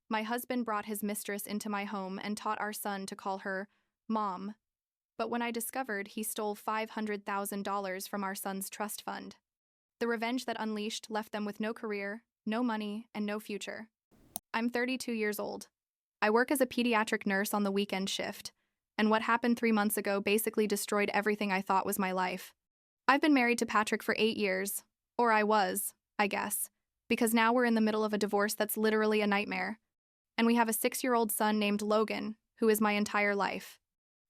My husband brought his mistress into my home and taught our son to call her Mom. But when I discovered he stole $500,000 from our son's trust fund, the revenge that unleashed left them with no career, no money, and no future. I'm 32 years old. I work as a pediatric nurse on the weekend shift, and what happened 3 months ago basically destroyed everything I thought was my life. I've been married to Patrick for 8 years, or I was, I guess, because now we're in the middle of a divorce that's literally a nightmare. And we have a 6-year-old son named Logan, who is my entire life.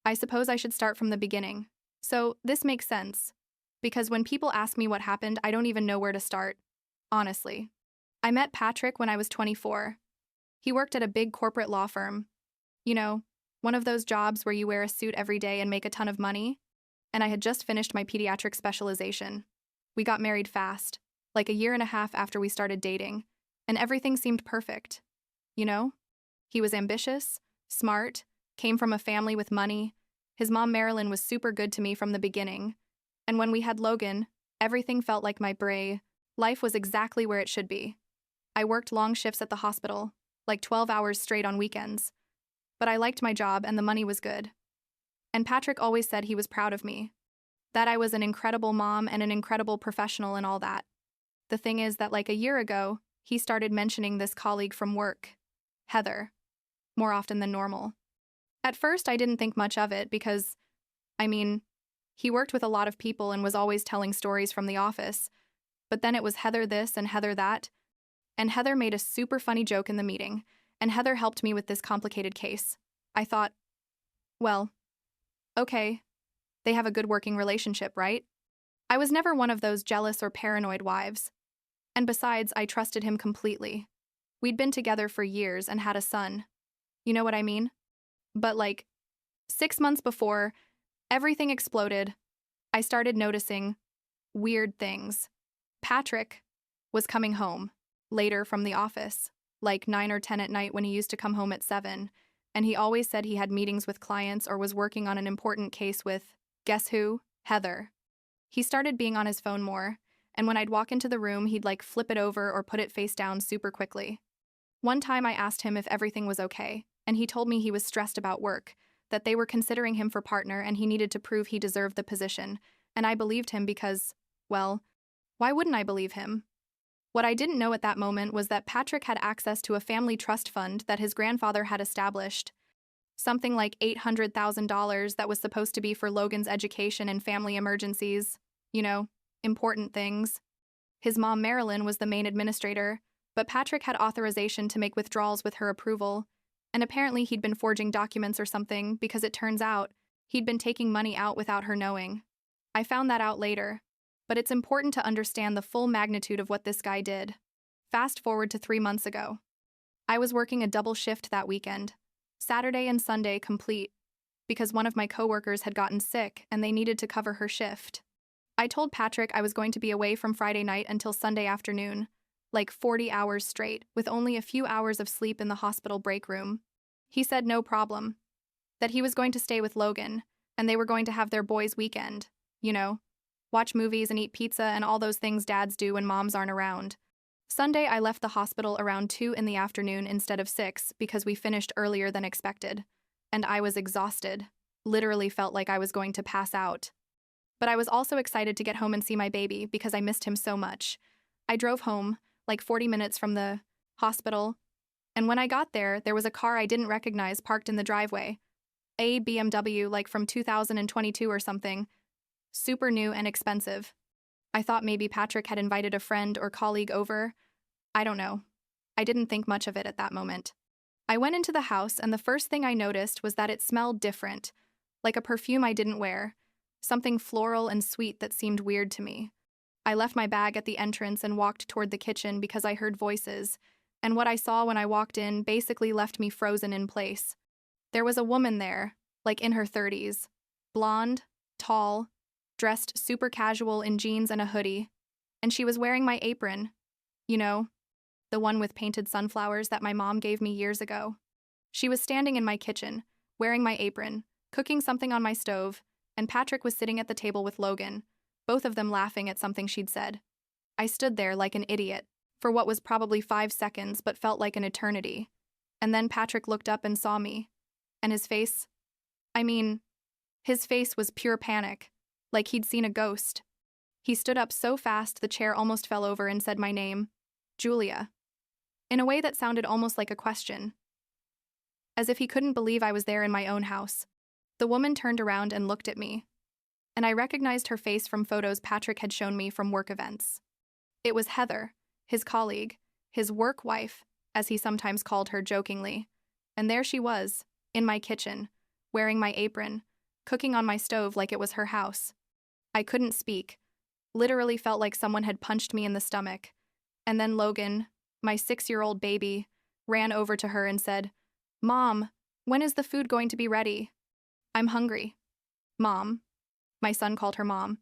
I suppose I should start from the beginning. So, this makes sense, because when people ask me what happened, I don't even know where to start. Honestly. I met Patrick when I was 24. He worked at a big corporate law firm. You know, one of those jobs where you wear a suit every day and make a ton of money. And I had just finished my pediatric specialization. We got married fast, like a year and a half after we started dating, and everything seemed perfect. You know? He was ambitious, smart, came from a family with money. His mom Marilyn was super good to me from the beginning. And when we had Logan, everything felt like my bray. Life was exactly where it should be. I worked long shifts at the hospital, like 12 hours straight on weekends. But I liked my job and the money was good. And Patrick always said he was proud of me. That I was an incredible mom and an incredible professional and all that. The thing is that like a year ago, he started mentioning this colleague from work, Heather, more often than normal. At first, I didn't think much of it because, he worked with a lot of people and was always telling stories from the office. But then it was Heather this and Heather that. And Heather made a super funny joke in the meeting, and Heather helped me with this complicated case. I thought, well, okay, they have a good working relationship, right? I was never one of those jealous or paranoid wives. And besides, I trusted him completely. We'd been together for years and had a son. You know what I mean? But 6 months before, everything exploded. I started noticing weird things. Patrick was coming home later from the office, like 9 or 10 at night when he used to come home at 7, and he always said he had meetings with clients or was working on an important case with, guess who? Heather. He started being on his phone more, and when I'd walk into the room, he'd flip it over or put it face down super quickly. One time I asked him if everything was okay, and he told me he was stressed about work, that they were considering him for partner and he needed to prove he deserved the position, and I believed him because, well, why wouldn't I believe him? What I didn't know at that moment was that Patrick had access to a family trust fund that his grandfather had established. Something like $800,000 that was supposed to be for Logan's education and family emergencies. You know, important things. His mom Marilyn was the main administrator, but Patrick had authorization to make withdrawals with her approval, and apparently he'd been forging documents or something because it turns out he'd been taking money out without her knowing. I found that out later, but it's important to understand the full magnitude of what this guy did. Fast forward to 3 months ago. I was working a double shift that weekend, Saturday and Sunday complete, because one of my coworkers had gotten sick and they needed to cover her shift. I told Patrick I was going to be away from Friday night until Sunday afternoon, like 40 hours straight, with only a few hours of sleep in the hospital break room. He said no problem, that he was going to stay with Logan, and they were going to have their boys' weekend, you know, watch movies and eat pizza and all those things dads do when moms aren't around. Sunday, I left the hospital around 2 in the afternoon instead of 6 because we finished earlier than expected, and I was exhausted, literally felt like I was going to pass out. But I was also excited to get home and see my baby because I missed him so much. I drove home, like 40 minutes from the hospital, and when I got there, there was a car I didn't recognize parked in the driveway. A BMW, like from 2022 or something. Super new and expensive. I thought maybe Patrick had invited a friend or colleague over. I don't know. I didn't think much of it at that moment. I went into the house and the first thing I noticed was that it smelled different, like a perfume I didn't wear, something floral and sweet that seemed weird to me. I left my bag at the entrance and walked toward the kitchen because I heard voices, and what I saw when I walked in basically left me frozen in place. There was a woman there, like in her 30s, blonde, tall, dressed super casual in jeans and a hoodie, and she was wearing my apron. You know, the one with painted sunflowers that my mom gave me years ago. She was standing in my kitchen, wearing my apron, cooking something on my stove, and Patrick was sitting at the table with Logan, both of them laughing at something she'd said. I stood there like an idiot, for what was probably 5 seconds but felt like an eternity. And then Patrick looked up and saw me. And his face, I mean, his face was pure panic, like he'd seen a ghost. He stood up so fast the chair almost fell over and said my name, Julia, in a way that sounded almost like a question, as if he couldn't believe I was there in my own house. The woman turned around and looked at me, and I recognized her face from photos Patrick had shown me from work events. It was Heather, his colleague, his work wife, as he sometimes called her jokingly. And there she was, in my kitchen, wearing my apron, cooking on my stove like it was her house. I couldn't speak, literally felt like someone had punched me in the stomach. And then Logan, my 6-year-old baby, ran over to her and said, "Mom, when is the food going to be ready? I'm hungry." Mom. My son called her Mom.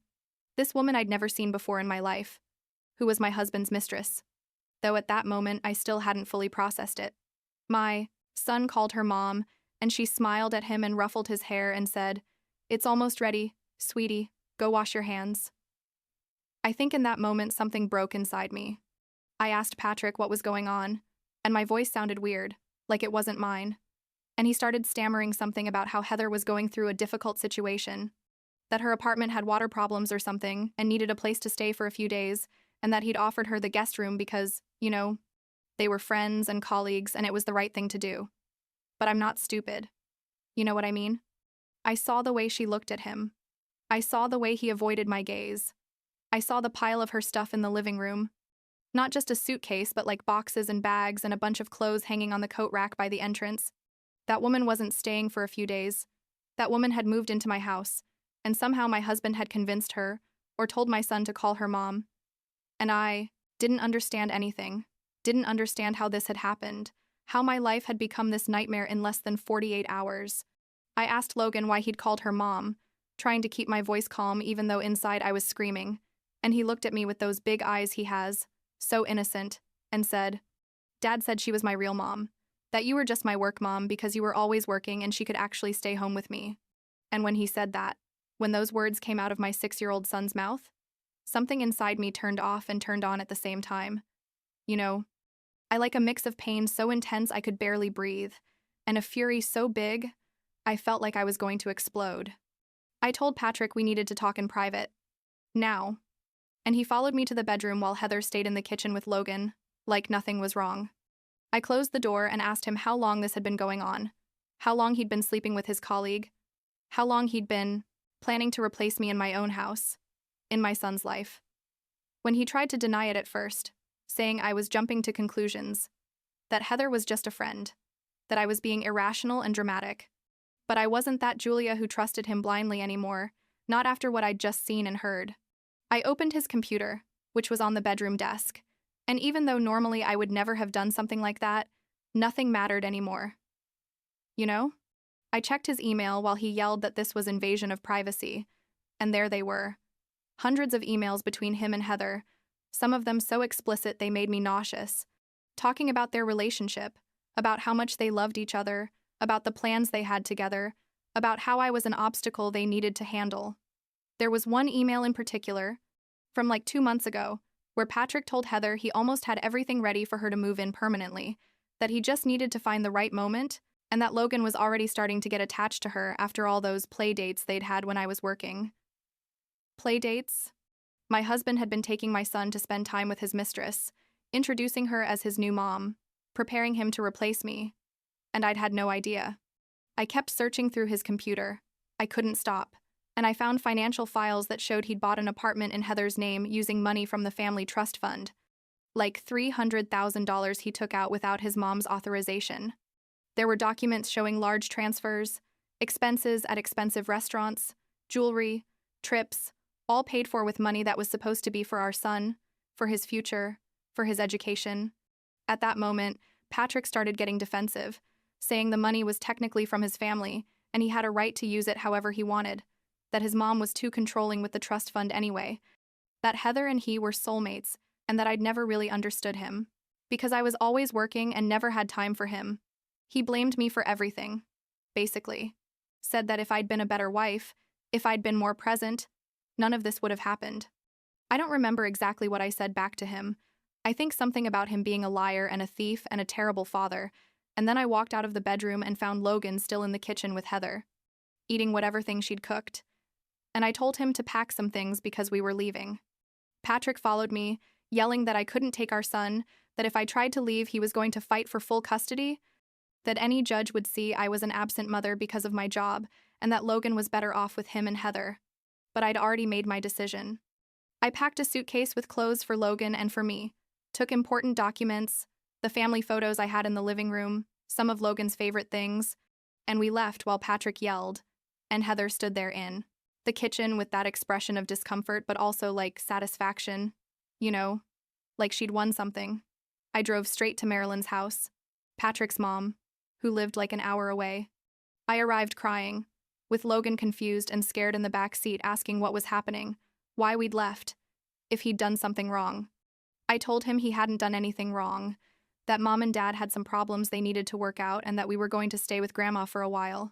This woman I'd never seen before in my life, who was my husband's mistress. Though at that moment I still hadn't fully processed it. My son called her Mom, and she smiled at him and ruffled his hair and said, "It's almost ready, sweetie, go wash your hands." I think in that moment something broke inside me. I asked Patrick what was going on, and my voice sounded weird, like it wasn't mine. And he started stammering something about how Heather was going through a difficult situation, that her apartment had water problems or something and needed a place to stay for a few days, and that he'd offered her the guest room because, they were friends and colleagues and it was the right thing to do. But I'm not stupid. You know what I mean? I saw the way she looked at him. I saw the way he avoided my gaze. I saw the pile of her stuff in the living room. Not just a suitcase, but like boxes and bags and a bunch of clothes hanging on the coat rack by the entrance. That woman wasn't staying for a few days. That woman had moved into my house, and somehow my husband had convinced her, or told my son to call her Mom. And I didn't understand anything, didn't understand how this had happened, how my life had become this nightmare in less than 48 hours. I asked Logan why he'd called her Mom, trying to keep my voice calm even though inside I was screaming, and he looked at me with those big eyes he has, so innocent, and said, "Dad said she was my real mom, that you were just my work mom because you were always working and she could actually stay home with me." And when he said that, when those words came out of my 6-year-old son's mouth, something inside me turned off and turned on at the same time. I like a mix of pain so intense I could barely breathe, and a fury so big, I felt like I was going to explode. I told Patrick we needed to talk in private. Now. And he followed me to the bedroom while Heather stayed in the kitchen with Logan, like nothing was wrong. I closed the door and asked him how long this had been going on, how long he'd been sleeping with his colleague, how long he'd been planning to replace me in my own house, in my son's life. When he tried to deny it at first, saying I was jumping to conclusions, that Heather was just a friend, that I was being irrational and dramatic. But I wasn't that Julia who trusted him blindly anymore, not after what I'd just seen and heard. I opened his computer, which was on the bedroom desk, and even though normally I would never have done something like that, nothing mattered anymore. I checked his email while he yelled that this was invasion of privacy, and there they were. Hundreds of emails between him and Heather, some of them so explicit they made me nauseous, talking about their relationship, about how much they loved each other, about the plans they had together, about how I was an obstacle they needed to handle. There was one email in particular, from like 2 months ago, where Patrick told Heather he almost had everything ready for her to move in permanently, that he just needed to find the right moment, and that Logan was already starting to get attached to her after all those play dates they'd had when I was working. Play dates? My husband had been taking my son to spend time with his mistress, introducing her as his new mom, preparing him to replace me, and I'd had no idea. I kept searching through his computer. I couldn't stop, and I found financial files that showed he'd bought an apartment in Heather's name using money from the family trust fund, like $300,000 he took out without his mom's authorization. There were documents showing large transfers, expenses at expensive restaurants, jewelry, trips, all paid for with money that was supposed to be for our son, for his future, for his education. At that moment, Patrick started getting defensive, saying the money was technically from his family and he had a right to use it however he wanted, that his mom was too controlling with the trust fund anyway, that Heather and he were soulmates, and that I'd never really understood him, because I was always working and never had time for him. He blamed me for everything, basically. Said that if I'd been a better wife, if I'd been more present, none of this would have happened. I don't remember exactly what I said back to him. I think something about him being a liar and a thief and a terrible father, And then I walked out of the bedroom and found Logan still in the kitchen with Heather, eating whatever thing she'd cooked. And I told him to pack some things because we were leaving. Patrick followed me, yelling that I couldn't take our son, that if I tried to leave, he was going to fight for full custody, that any judge would see I was an absent mother because of my job, and that Logan was better off with him and Heather. But I'd already made my decision. I packed a suitcase with clothes for Logan and for me, took important documents, the family photos I had in the living room, some of Logan's favorite things, and we left while Patrick yelled, and Heather stood there in the kitchen with that expression of discomfort but also like satisfaction, you know, like she'd won something. I drove straight to Marilyn's house, Patrick's mom, who lived like an hour away. I arrived crying, with Logan confused and scared in the back seat asking what was happening, why we'd left, if he'd done something wrong. I told him he hadn't done anything wrong, that Mom and Dad had some problems they needed to work out and that we were going to stay with Grandma for a while.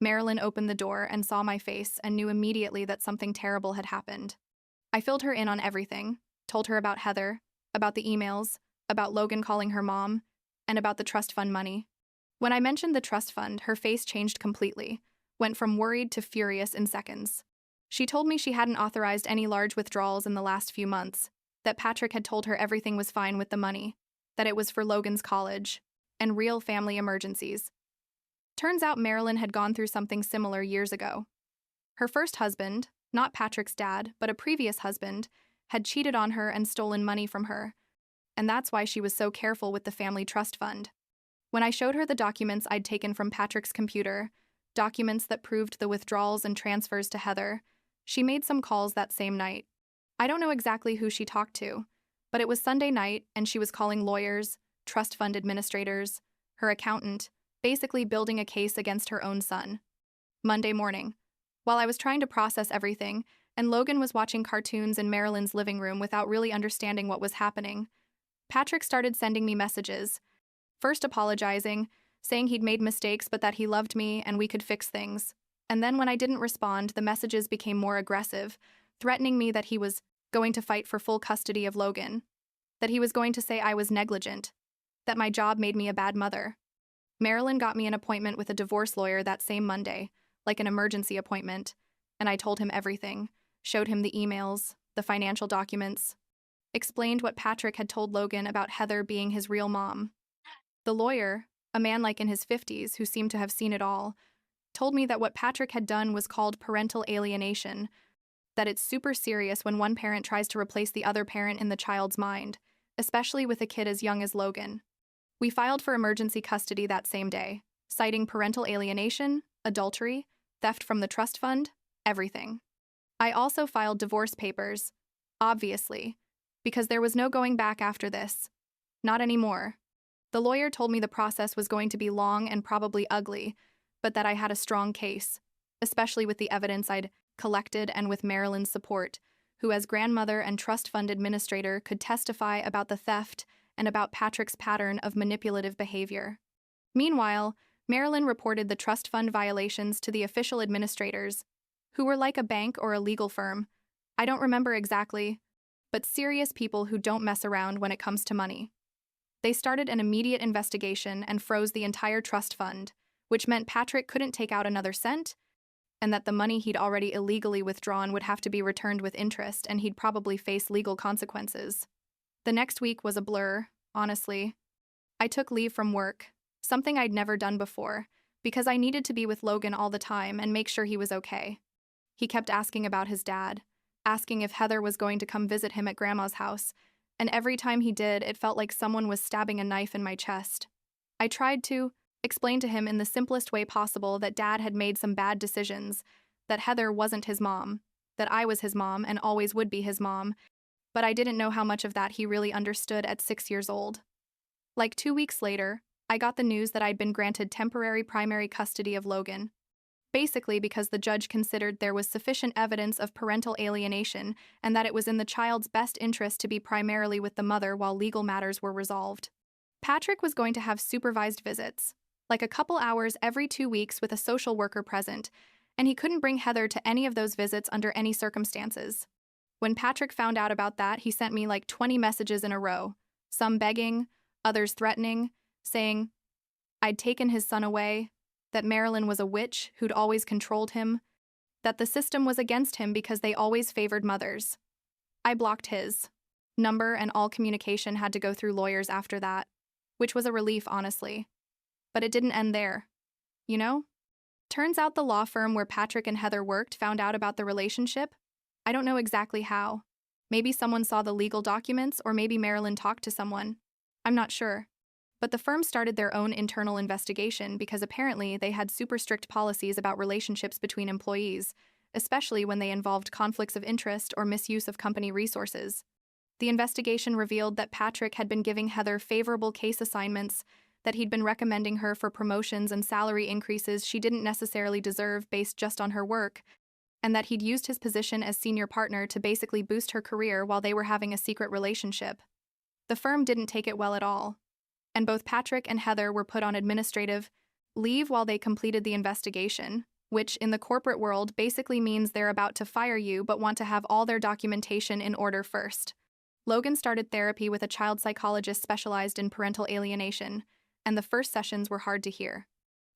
Marilyn opened the door and saw my face and knew immediately that something terrible had happened. I filled her in on everything, told her about Heather, about the emails, about Logan calling her mom, and about the trust fund money. When I mentioned the trust fund, her face changed completely, went from worried to furious in seconds. She told me she hadn't authorized any large withdrawals in the last few months, that Patrick had told her everything was fine with the money, that it was for Logan's college, and real family emergencies. Turns out Marilyn had gone through something similar years ago. Her first husband, not Patrick's dad, but a previous husband, had cheated on her and stolen money from her, and that's why she was so careful with the family trust fund. When I showed her the documents I'd taken from Patrick's computer, documents that proved the withdrawals and transfers to Heather, she made some calls that same night. I don't know exactly who she talked to, but it was Sunday night and she was calling lawyers, trust fund administrators, her accountant, basically building a case against her own son. Monday morning, while I was trying to process everything, and Logan was watching cartoons in Marilyn's living room without really understanding what was happening, Patrick started sending me messages, first apologizing, saying he'd made mistakes but that he loved me and we could fix things. And then when I didn't respond, the messages became more aggressive, threatening me that he was going to fight for full custody of Logan, that he was going to say I was negligent, that my job made me a bad mother. Marilyn got me an appointment with a divorce lawyer that same Monday, like an emergency appointment, and I told him everything, showed him the emails, the financial documents, explained what Patrick had told Logan about Heather being his real mom. The lawyer, a man like in his 50s who seemed to have seen it all, told me that what Patrick had done was called parental alienation, that it's super serious when one parent tries to replace the other parent in the child's mind, especially with a kid as young as Logan. We filed for emergency custody that same day, citing parental alienation, adultery, theft from the trust fund, everything. I also filed divorce papers, obviously, because there was no going back after this. Not anymore. The lawyer told me the process was going to be long and probably ugly, but that I had a strong case, especially with the evidence I'd collected and with Marilyn's support, who as grandmother and trust fund administrator could testify about the theft and about Patrick's pattern of manipulative behavior. Meanwhile, Marilyn reported the trust fund violations to the official administrators, who were like a bank or a legal firm. I don't remember exactly, but serious people who don't mess around when it comes to money. They started an immediate investigation and froze the entire trust fund, which meant Patrick couldn't take out another cent, and that the money he'd already illegally withdrawn would have to be returned with interest and he'd probably face legal consequences. The next week was a blur, honestly. I took leave from work, something I'd never done before, because I needed to be with Logan all the time and make sure he was okay. He kept asking about his dad, asking if Heather was going to come visit him at Grandma's house, and every time he did, it felt like someone was stabbing a knife in my chest. I tried to explain to him in the simplest way possible that Dad had made some bad decisions, that Heather wasn't his mom, that I was his mom and always would be his mom, but I didn't know how much of that he really understood at 6 years old. Like 2 weeks later, I got the news that I'd been granted temporary primary custody of Logan, basically because the judge considered there was sufficient evidence of parental alienation and that it was in the child's best interest to be primarily with the mother while legal matters were resolved. Patrick was going to have supervised visits, like a couple hours every 2 weeks with a social worker present, and he couldn't bring Heather to any of those visits under any circumstances. When Patrick found out about that, he sent me like 20 messages in a row, some begging, others threatening, saying, I'd taken his son away, that Marilyn was a witch who'd always controlled him, that the system was against him because they always favored mothers. I blocked his number, and all communication had to go through lawyers after that, which was a relief, honestly. But it didn't end there. You know? Turns out the law firm where Patrick and Heather worked found out about the relationship. I don't know exactly how. Maybe someone saw the legal documents, or maybe Marilyn talked to someone. I'm not sure. But the firm started their own internal investigation because apparently they had super strict policies about relationships between employees, especially when they involved conflicts of interest or misuse of company resources. The investigation revealed that Patrick had been giving Heather favorable case assignments, that he'd been recommending her for promotions and salary increases she didn't necessarily deserve based just on her work, and that he'd used his position as senior partner to basically boost her career while they were having a secret relationship. The firm didn't take it well at all, and both Patrick and Heather were put on administrative leave while they completed the investigation, which in the corporate world basically means they're about to fire you but want to have all their documentation in order first. Logan started therapy with a child psychologist specialized in parental alienation, and the first sessions were hard to hear.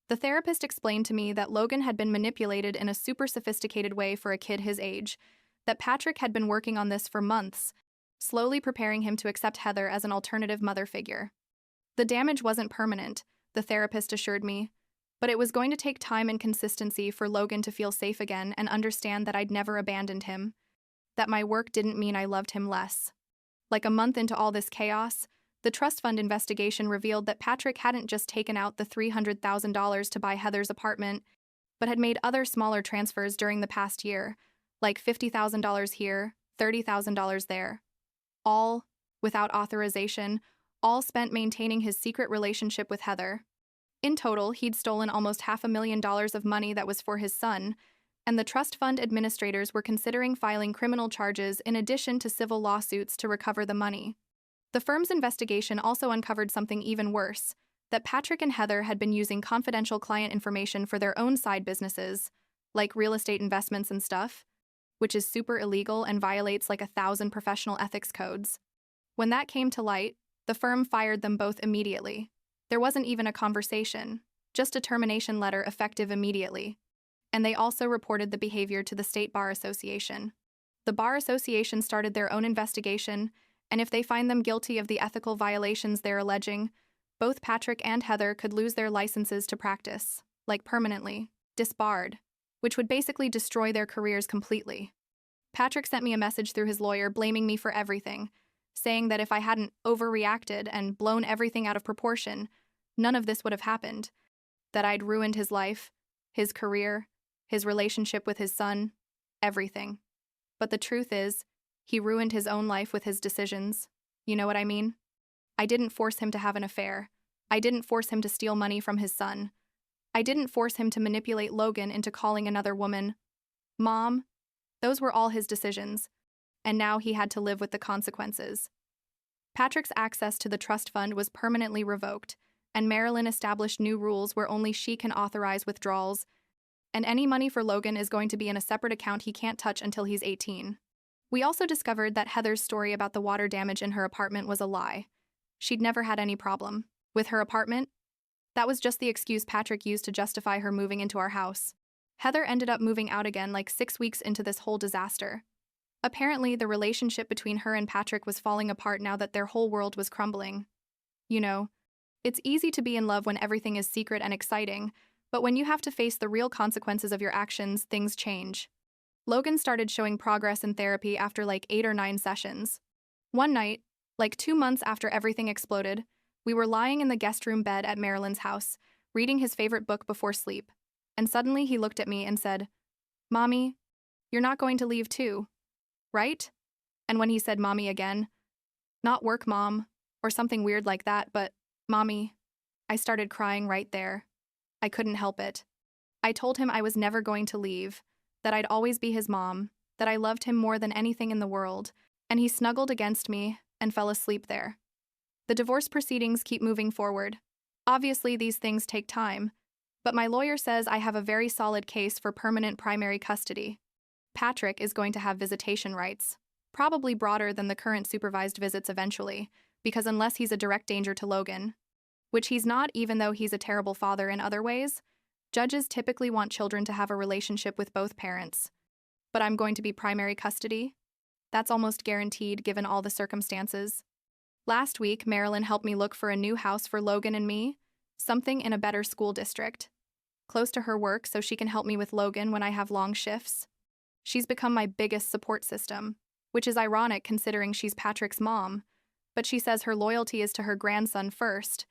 The therapist explained to me that Logan had been manipulated in a super sophisticated way for a kid his age, that Patrick had been working on this for months, slowly preparing him to accept Heather as an alternative mother figure. The damage wasn't permanent, the therapist assured me, but it was going to take time and consistency for Logan to feel safe again and understand that I'd never abandoned him, that my work didn't mean I loved him less. Like a month into all this chaos, the trust fund investigation revealed that Patrick hadn't just taken out the $300,000 to buy Heather's apartment, but had made other smaller transfers during the past year, like $50,000 here, $30,000 there. All without authorization, all spent maintaining his secret relationship with Heather. In total, he'd stolen almost $500,000 of money that was for his son, and the trust fund administrators were considering filing criminal charges in addition to civil lawsuits to recover the money. The firm's investigation also uncovered something even worse, that Patrick and Heather had been using confidential client information for their own side businesses, like real estate investments and stuff, which is super illegal and violates like 1,000 professional ethics codes. When that came to light, the firm fired them both immediately. There wasn't even a conversation, just a termination letter effective immediately. And they also reported the behavior to the State Bar Association. The Bar Association started their own investigation, and if they find them guilty of the ethical violations they're alleging, both Patrick and Heather could lose their licenses to practice, like permanently, disbarred, which would basically destroy their careers completely. Patrick sent me a message through his lawyer blaming me for everything, saying that if I hadn't overreacted and blown everything out of proportion, none of this would have happened, that I'd ruined his life, his career, his relationship with his son, everything. But the truth is, he ruined his own life with his decisions. You know what I mean? I didn't force him to have an affair. I didn't force him to steal money from his son. I didn't force him to manipulate Logan into calling another woman Mom. Those were all his decisions, and now he had to live with the consequences. Patrick's access to the trust fund was permanently revoked, and Marilyn established new rules where only she can authorize withdrawals, and any money for Logan is going to be in a separate account he can't touch until he's 18. We also discovered that Heather's story about the water damage in her apartment was a lie. She'd never had any problem with her apartment. That was just the excuse Patrick used to justify her moving into our house. Heather ended up moving out again like 6 weeks into this whole disaster. Apparently, the relationship between her and Patrick was falling apart now that their whole world was crumbling. You know, it's easy to be in love when everything is secret and exciting, but when you have to face the real consequences of your actions, things change. Logan started showing progress in therapy after like 8 or 9 sessions. One night, like 2 months after everything exploded, we were lying in the guest room bed at Marilyn's house, reading his favorite book before sleep, and suddenly he looked at me and said, "Mommy, you're not going to leave too, right?" And when he said mommy again, not work mom, or something weird like that, but mommy, I started crying right there. I couldn't help it. I told him I was never going to leave, that I'd always be his mom, that I loved him more than anything in the world, and he snuggled against me and fell asleep there. The divorce proceedings keep moving forward. Obviously, these things take time, but my lawyer says I have a very solid case for permanent primary custody. Patrick is going to have visitation rights, probably broader than the current supervised visits eventually, because unless he's a direct danger to Logan, which he's not even though he's a terrible father in other ways. Judges typically want children to have a relationship with both parents. But I'm going to be primary custody? That's almost guaranteed given all the circumstances. Last week, Marilyn helped me look for a new house for Logan and me, something in a better school district, close to her work so she can help me with Logan when I have long shifts. She's become my biggest support system, which is ironic considering she's Patrick's mom, but she says her loyalty is to her grandson first,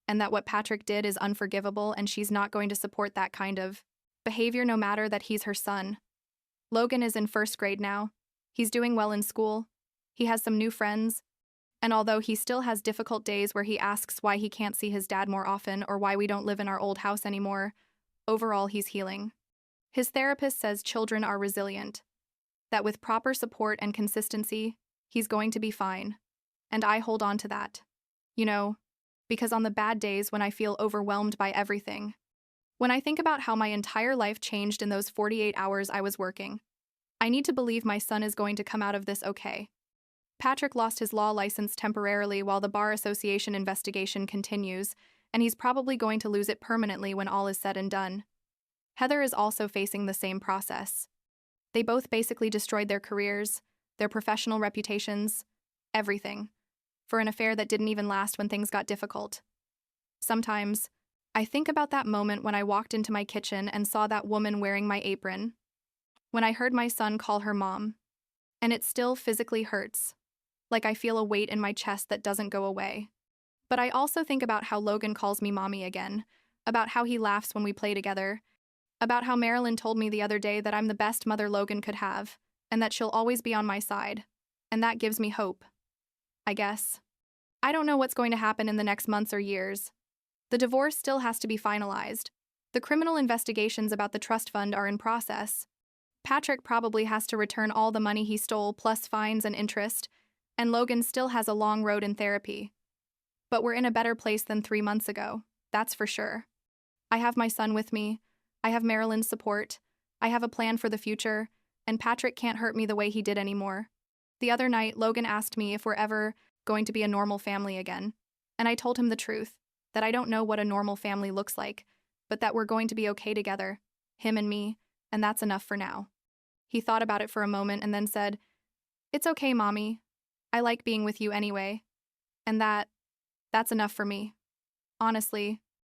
and that what Patrick did is unforgivable and she's not going to support that kind of behavior no matter that he's her son. Logan is in first grade now. He's doing well in school. He has some new friends. And although he still has difficult days where he asks why he can't see his dad more often or why we don't live in our old house anymore, overall he's healing. His therapist says children are resilient, that with proper support and consistency, he's going to be fine. And I hold on to that. Because on the bad days when I feel overwhelmed by everything, when I think about how my entire life changed in those 48 hours I was working, I need to believe my son is going to come out of this okay. Patrick lost his law license temporarily while the Bar Association investigation continues, and he's probably going to lose it permanently when all is said and done. Heather is also facing the same process. They both basically destroyed their careers, their professional reputations, everything, for an affair that didn't even last when things got difficult. Sometimes, I think about that moment when I walked into my kitchen and saw that woman wearing my apron, when I heard my son call her mom, and it still physically hurts, like I feel a weight in my chest that doesn't go away. But I also think about how Logan calls me mommy again, about how he laughs when we play together, about how Marilyn told me the other day that I'm the best mother Logan could have, and that she'll always be on my side, and that gives me hope. I guess. I don't know what's going to happen in the next months or years. The divorce still has to be finalized. The criminal investigations about the trust fund are in process. Patrick probably has to return all the money he stole plus fines and interest, and Logan still has a long road in therapy. But we're in a better place than 3 months ago, that's for sure. I have my son with me, I have Marilyn's support, I have a plan for the future, and Patrick can't hurt me the way he did anymore. The other night, Logan asked me if we're ever going to be a normal family again, and I told him the truth, that I don't know what a normal family looks like, but that we're going to be okay together, him and me, and that's enough for now. He thought about it for a moment and then said, "It's okay, Mommy. I like being with you anyway." And that's enough for me. Honestly,